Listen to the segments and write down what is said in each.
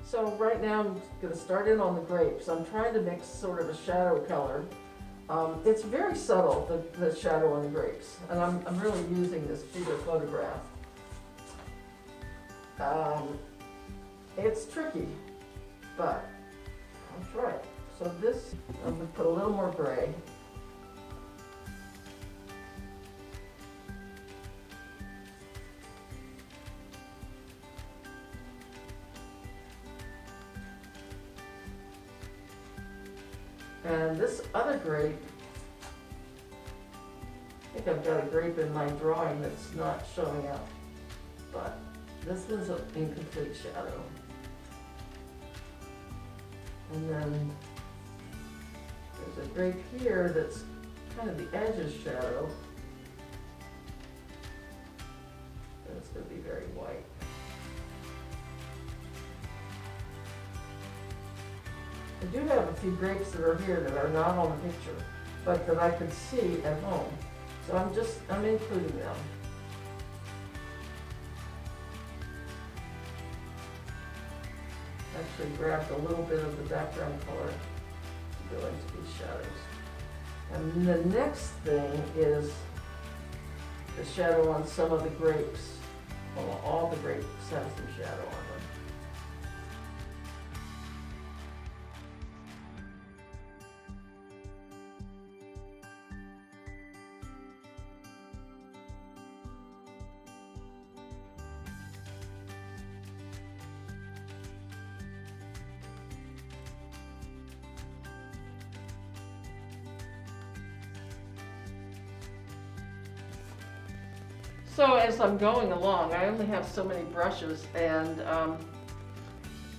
So right now I'm going to start in on the grapes. I'm trying to mix sort of a shadow color. It's very subtle, the shadow on the grapes, and I'm really using this bigger photograph. It's tricky, but I'll try it. So this, I'm going to put a little more gray. And this other grape, I think I've got a grape in my drawing that's not showing up, but this one's an incomplete shadow. And then there's a grape here that's kind of the edge is shadow. And it's going to be very white. I do have a few grapes that are here that are not on the picture, but that I could see at home. So I'm including them. Actually grabbed a little bit of the background color to go into these shadows. And the next thing is the shadow on some of the grapes. Well, all the grapes have some shadow on them. So as I'm going along, I only have so many brushes, and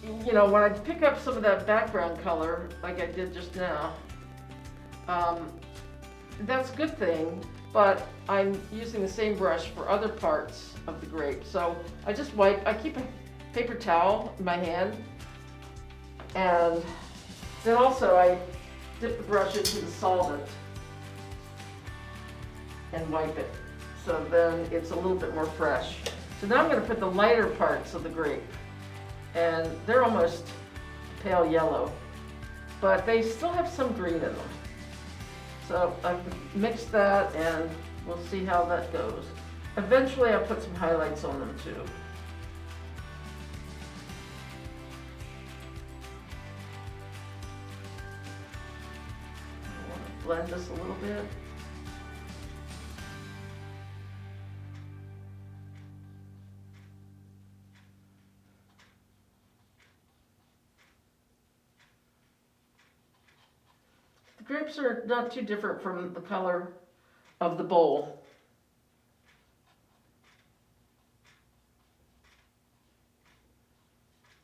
you know, when I pick up some of that background color, like I did just now, that's a good thing, but I'm using the same brush for other parts of the grape. So I just wipe, I keep a paper towel in my hand, and then also I dip the brush into the solvent and wipe it. So then it's a little bit more fresh. So now I'm going to put the lighter parts of the grape, and they're almost pale yellow, but they still have some green in them. So I've mixed that, and we'll see how that goes. Eventually I'll put some highlights on them too. I want to blend this a little bit. Grapes are not too different from the color of the bowl.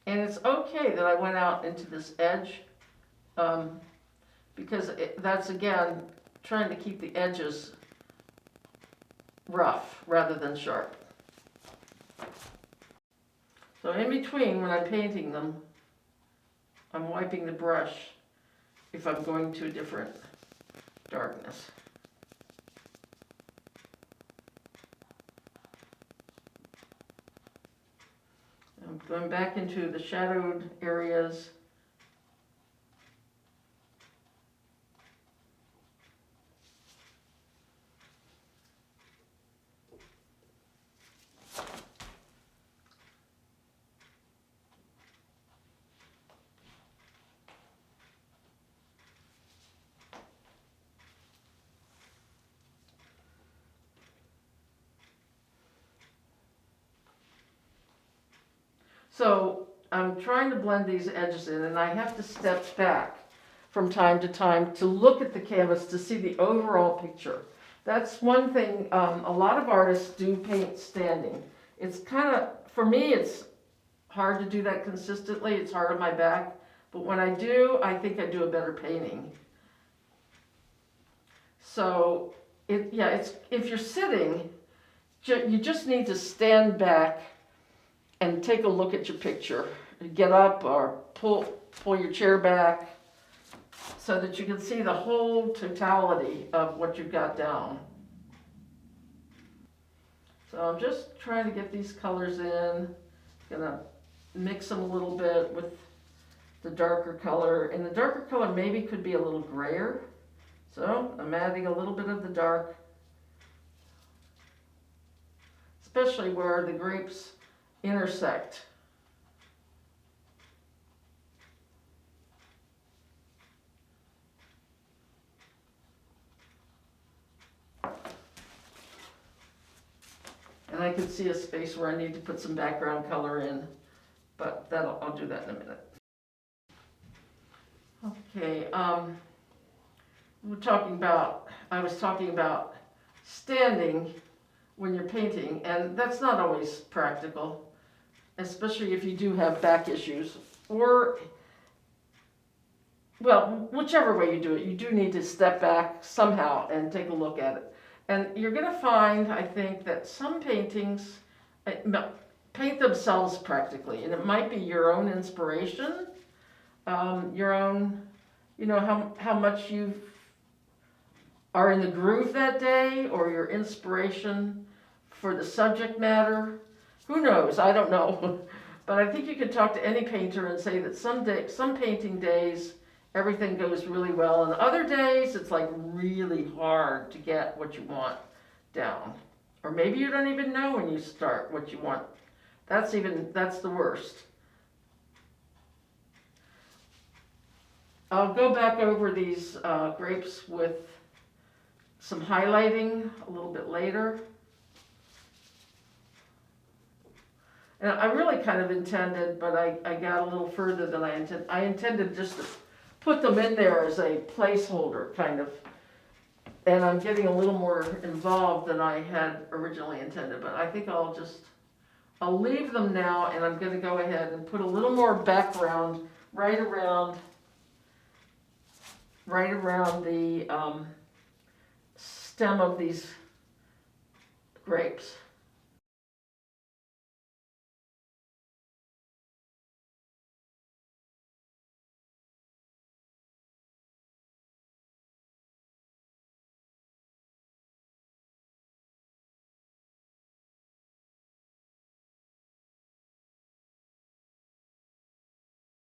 And it's okay that I went out into this edge, because that's, again, trying to keep the edges rough rather than sharp. So in between, when I'm painting them, I'm wiping the brush if I'm going to a different darkness. I'm going back into the shadowed areas. So I'm trying to blend these edges in, and I have to step back from time to time to look at the canvas to see the overall picture. That's one thing, a lot of artists do paint standing. It's kind of, for me, it's hard to do that consistently. It's hard on my back, but when I do, I think I do a better painting. So, if you're sitting, you just need to stand back and take a look at your picture. Get up or pull your chair back so that you can see the whole totality of what you've got down. So I'm just trying to get these colors in. Gonna mix them a little bit with the darker color, and the darker color maybe could be a little grayer. So I'm adding a little bit of the dark, especially where the grapes intersect. And I could see a space where I need to put some background color in, but I'll do that in a minute. Okay, I was talking about standing when you're painting, and that's not always practical, especially if you do have back issues, or, well, whichever way you do it, you do need to step back somehow and take a look at it. And you're going to find, I think, that some paintings paint themselves practically, and it might be your own inspiration, your own, how much you are in the groove that day, or your inspiration for the subject matter. Who knows? I don't know. But I think you could talk to any painter and say that some painting days, everything goes really well, and other days it's like really hard to get what you want down. Or maybe you don't even know when you start what you want. That's the worst. I'll go back over these grapes with some highlighting a little bit later. And I really kind of intended, but I got a little further than I intended. I intended just to put them in there as a placeholder, kind of. And I'm getting a little more involved than I had originally intended, but I think I'll leave them now, and I'm going to go ahead and put a little more background right around the stem of these grapes.